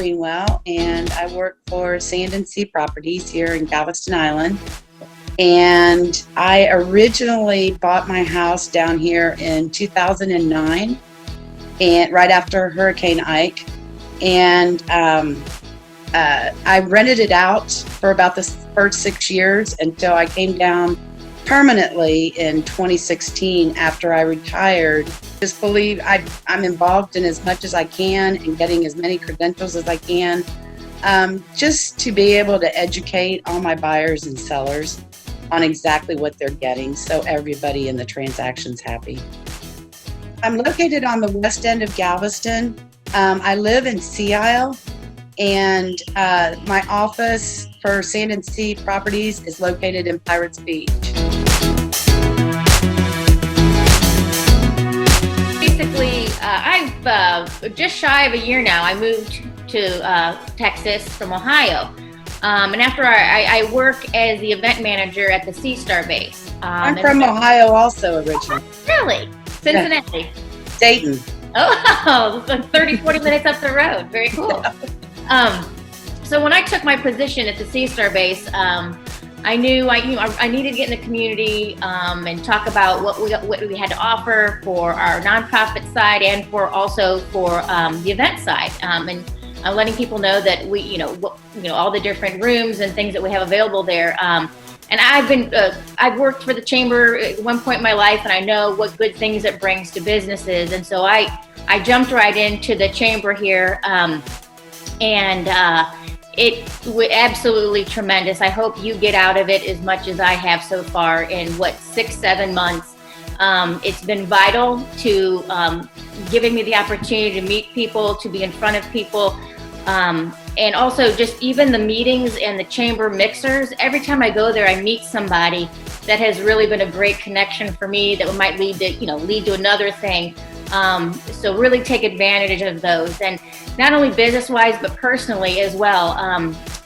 Greenwell, and I work for Sand and Sea Properties here in Galveston Island. And I originally bought my house down here in 2009, and right after Hurricane Ike. And I rented it out for about the first 6 years until I came down permanently in 2016 after I retired. Just believe I'm involved in as much as I can and getting as many credentials as I can, just to be able to educate all my buyers and sellers on exactly what they're getting, so everybody in the transaction's happy. I'm located on the west end of Galveston. I live in Sea Isle, and my office for Sand and Sea Properties is located in Pirates Beach. Basically, I've just shy of a year now, I moved to Texas from Ohio. And after I work as the event manager at the Sea Star base. I'm from Ohio also originally. Really? Cincinnati? Yeah. Dayton. Oh, 30, 40 minutes up the road. Very cool. So when I took my position at the Sea Star base, I knew I needed to get in the community and talk about what we had to offer for our nonprofit side and for the event side, and letting people know that we, all the different rooms and things that we have available there. And I've worked for the chamber at one point in my life, and I know what good things it brings to businesses. And so I jumped right into the chamber here, it was absolutely tremendous. I hope you get out of it as much as I have so far in 6-7 months. It's been vital to giving me the opportunity to meet people, to be in front of people, and also just even the meetings and the chamber mixers. Every time I go there, I meet somebody that has really been a great connection for me that might lead to another thing. So really take advantage of those, and not only business-wise, but personally as well.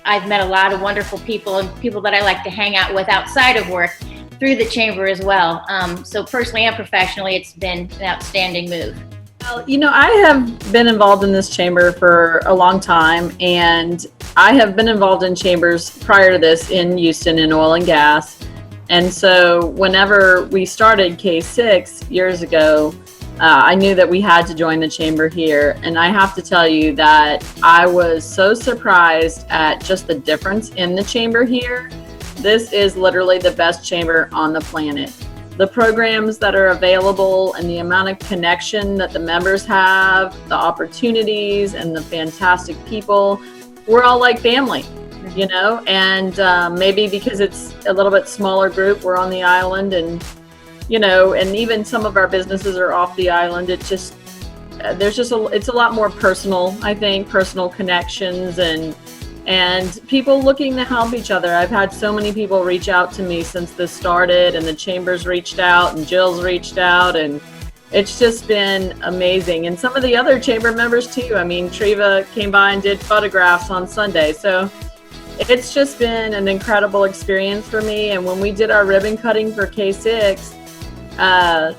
I've met a lot of wonderful people and people that I like to hang out with outside of work through the chamber as well. So personally and professionally, it's been an outstanding move. Well, I have been involved in this chamber for a long time, and I have been involved in chambers prior to this in Houston in oil and gas. And so whenever we started K6 years ago, I knew that we had to join the chamber here. And I have to tell you that I was so surprised at just the difference in the chamber here. This is literally the best chamber on the planet. The programs that are available and the amount of connection that the members have, the opportunities and the fantastic people, we're all like family, and maybe because it's a little bit smaller group, we're on the island, and and even some of our businesses are off the island. It's just, it's a lot more personal, I think, personal connections and people looking to help each other. I've had so many people reach out to me since this started, and the chambers reached out and Jill's reached out, and it's just been amazing. And some of the other chamber members too. I mean, Treva came by and did photographs on Sunday. So it's just been an incredible experience for me. And when we did our ribbon cutting for K6, I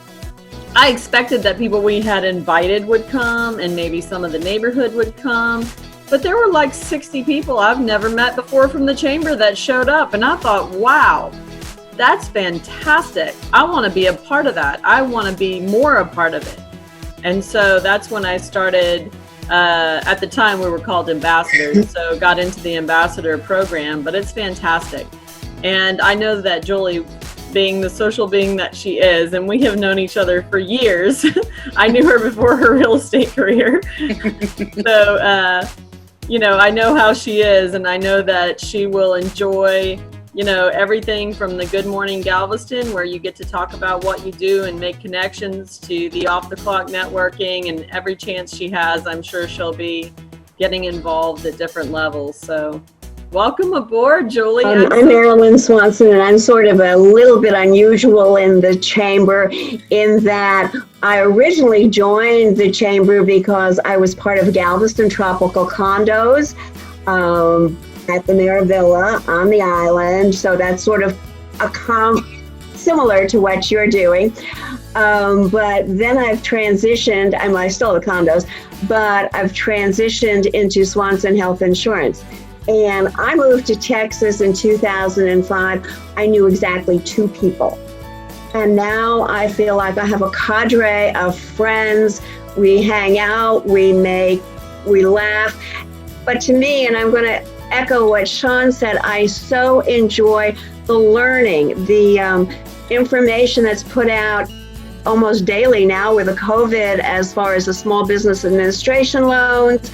expected that people we had invited would come and maybe some of the neighborhood would come, but there were like 60 people I've never met before from the chamber that showed up, and I thought, wow, that's fantastic. I want to be a part of that. I want to be more a part of it. And so that's when I started, at the time we were called ambassadors, so got into the ambassador program, but it's fantastic. And I know that Julie, being the social being that she is, and we have known each other for years. I knew her before her real estate career. So, I know how she is, and I know that she will enjoy, everything from the Good Morning Galveston, where you get to talk about what you do and make connections, to the off the clock networking, and every chance she has, I'm sure she'll be getting involved at different levels. So welcome aboard, Julie. I'm Marilyn Swanson, and I'm sort of a little bit unusual in the chamber in that I originally joined the chamber because I was part of Galveston Tropical Condos at the Mira Villa on the island. So that's sort of similar to what you're doing. But then I've transitioned, I still have the condos, but I've transitioned into Swanson Health Insurance. And I moved to Texas in 2005. I knew exactly 2 people. And now I feel like I have a cadre of friends. We hang out, we laugh. But to me, and I'm going to echo what Sean said, I so enjoy the learning, the information that's put out almost daily now with the COVID as far as the small business administration loans.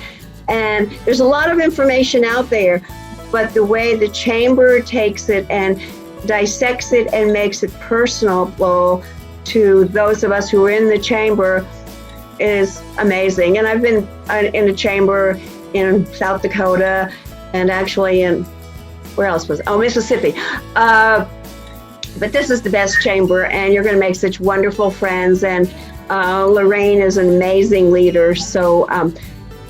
And there's a lot of information out there, but the way the chamber takes it and dissects it and makes it personable to those of us who are in the chamber is amazing. And I've been in a chamber in South Dakota and actually in, where else was it? Oh, Mississippi. But this is the best chamber, and you're going to make such wonderful friends. And Lorraine is an amazing leader. So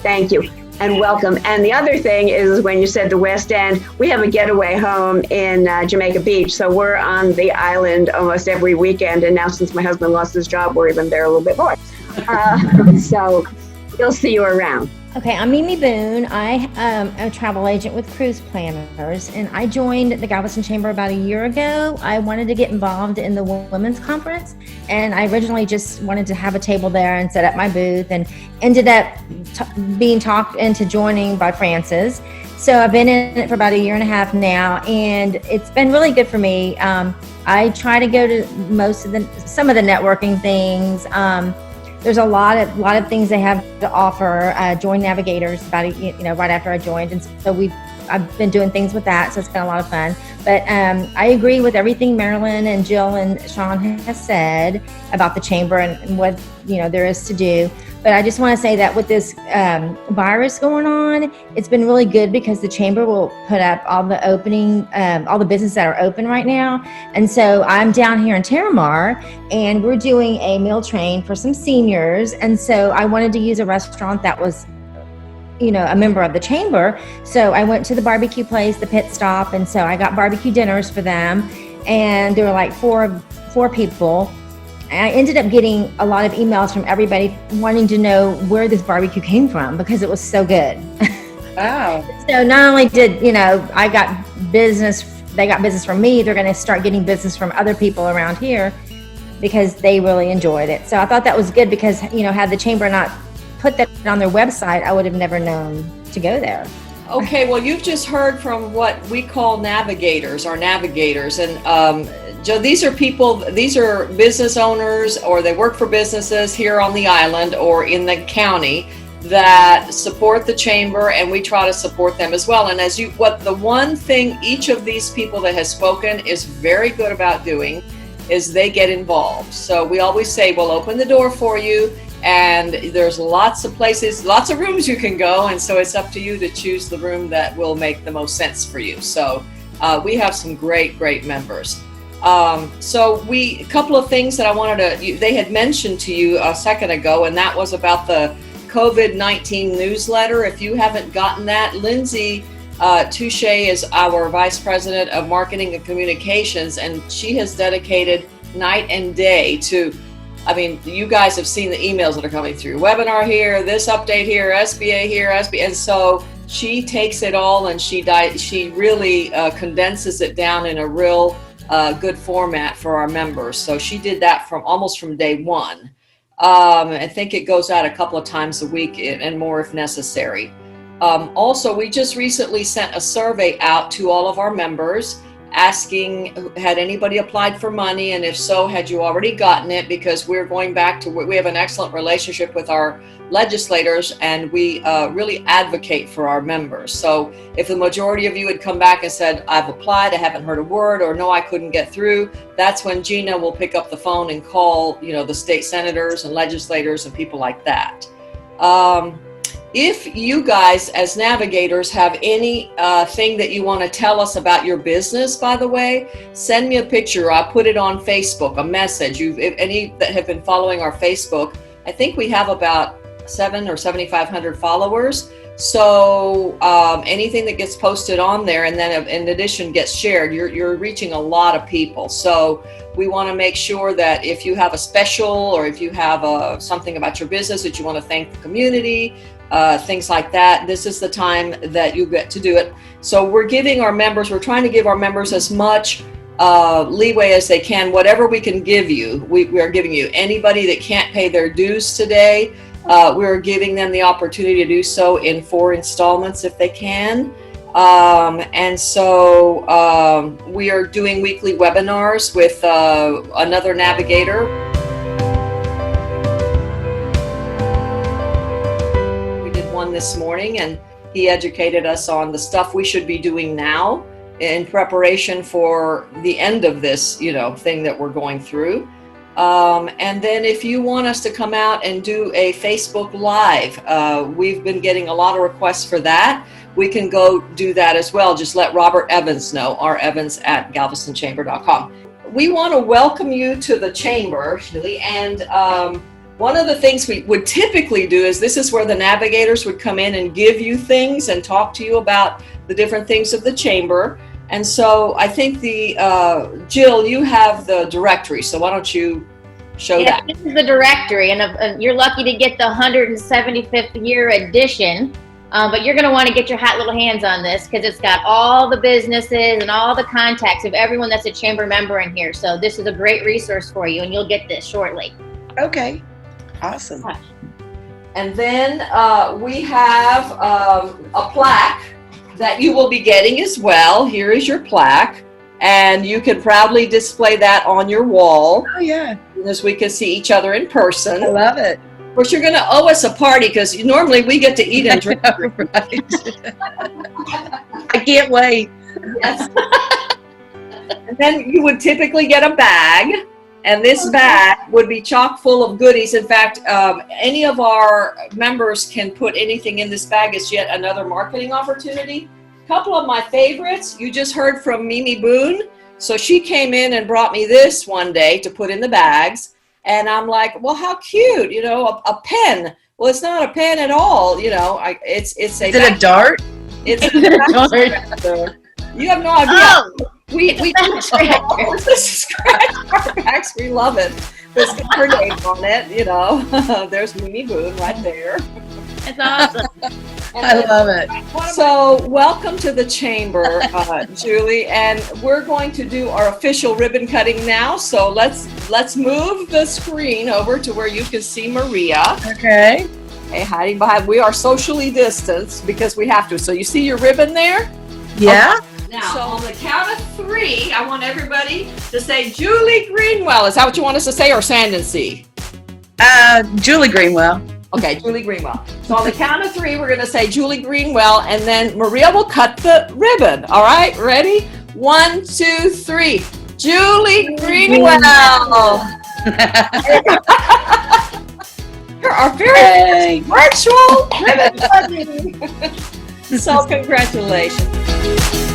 thank you and welcome. And the other thing is, when you said the West End, we have a getaway home in Jamaica Beach. So we're on the island almost every weekend. And now since my husband lost his job, we're even there a little bit more. So we'll see you around. Okay, I'm Mimi Boone. I am a travel agent with Cruise Planners, and I joined the Galveston Chamber about a year ago. I wanted to get involved in the Women's Conference, and I originally just wanted to have a table there and set up my booth, and ended up being talked into joining by Frances. So I've been in it for about a year and a half now, and it's been really good for me. I try to go to some of the networking things. There's a lot of things they have to offer. Join Navigators right after I joined, and so I've been doing things with that, so it's been a lot of fun. But I agree with everything Marilyn and Jill and Sean has said about the chamber and what there is to do. But I just want to say that with this virus going on, it's been really good because the chamber will put up all the businesses that are open right now. And so I'm down here in Terramar, and we're doing a meal train for some seniors. And so I wanted to use a restaurant that was, a member of the chamber. So I went to the barbecue place, the Pit Stop, and so I got barbecue dinners for them. And there were like four people. I ended up getting a lot of emails from everybody wanting to know where this barbecue came from because it was so good. Wow. So not only did, I got business, they got business from me, they're going to start getting business from other people around here because they really enjoyed it. So I thought that was good because, had the chamber not put that on their website, I would have never known to go there. Okay, well, you've just heard from what we call navigators. And Joe, these are business owners, or they work for businesses here on the island or in the county that support the chamber, and we try to support them as well. And the one thing each of these people that has spoken is very good about doing is they get involved. So we always say, we'll open the door for you, and there's lots of places, lots of rooms you can go, and so it's up to you to choose the room that will make the most sense for you. So we have some great members. So a couple of things that I wanted they had mentioned to you a second ago, and that was about the COVID-19 newsletter. If you haven't gotten that, Lindsay Touche is our Vice President of Marketing and Communications, and she has dedicated night and day to, you guys have seen the emails that are coming through. Webinar here, this update here, SBA here, SBA, and so she takes it all and she really condenses it down in a real good format for our members. So she did that almost from day one. I think it goes out a couple of times a week and more if necessary. Also, we just recently sent a survey out to all of our members asking, had anybody applied for money? And if so, had you already gotten it? Because we're going back to, we have an excellent relationship with our legislators, and we really advocate for our members. So if the majority of you had come back and said, I've applied, I haven't heard a word, or no, I couldn't get through, that's when Gina will pick up the phone and call, the state senators and legislators and people like that. If you guys as navigators have any thing that you want to tell us about your business, by the way, send me a picture. I'll put it on Facebook, a message. If any that have been following our Facebook, I think we have about 700 or 7,500 followers. So anything that gets posted on there and then in addition gets shared, you're reaching a lot of people. So we want to make sure that if you have a special or if you have something about your business that you want to thank the community, things like that, this is the time that you get to do it. So we're trying to give our members as much leeway as they can. Whatever we can give you, we are giving you. Anybody that can't pay their dues today, we're giving them the opportunity to do so in 4 installments if they can. And so we are doing weekly webinars with another navigator. We did one this morning, and he educated us on the stuff we should be doing now in preparation for the end of this, thing that we're going through. And then if you want us to come out and do a Facebook Live, we've been getting a lot of requests for that. We can go do that as well. Just let Robert Evans know, revans@galvestonchamber.com. We want to welcome you to the chamber, Shirley, and one of the things we would typically do is this is where the navigators would come in and give you things and talk to you about the different things of the chamber. And so I think Jill, you have the directory, so why don't you show that? This is the directory, and you're lucky to get the 175th year edition, but you're going to want to get your hot little hands on this because it's got all the businesses and all the contacts of everyone that's a chamber member in here. So this is a great resource for you, and you'll get this shortly. Okay, awesome. And then we have a plaque that you will be getting as well. Here is your plaque, and you can proudly display that on your wall. Oh yeah, as we can see each other in person. I love it. Of course, you're going to owe us a party because normally we get to eat and drink. Right. I can't wait. Yes. And then you would typically get a bag, and this bag would be chock full of goodies. In fact, any of our members can put anything in this bag. It's yet another marketing opportunity. A couple of my favorites, you just heard from Mimi Boone. So she came in and brought me this one day to put in the bags. And I'm like, well, how cute, a pen. Well, it's not a pen at all, it's a. Is it a dart? It's a dart. You have no idea. Oh, We scratch our backs. We love it. There's her name on it, There's Mimi Boone right there. that's awesome. I love it. So welcome to the chamber, Julie, and we're going to do our official ribbon cutting now. So let's move the screen over to where you can see Maria. Okay. Hey, hiding behind. We are socially distanced because we have to. So you see your ribbon there? Yeah. Okay. Now, so on the count of 3, I want everybody to say Julie Greenwell. Is that what you want us to say, or Sandency? Julie Greenwell. Okay, Julie Greenwell. So on the count of 3, we're going to say Julie Greenwell, and then Maria will cut the ribbon. All right, ready? 1, 2, 3. Julie Greenwell. You're our very virtual ribbon cutting. So congratulations.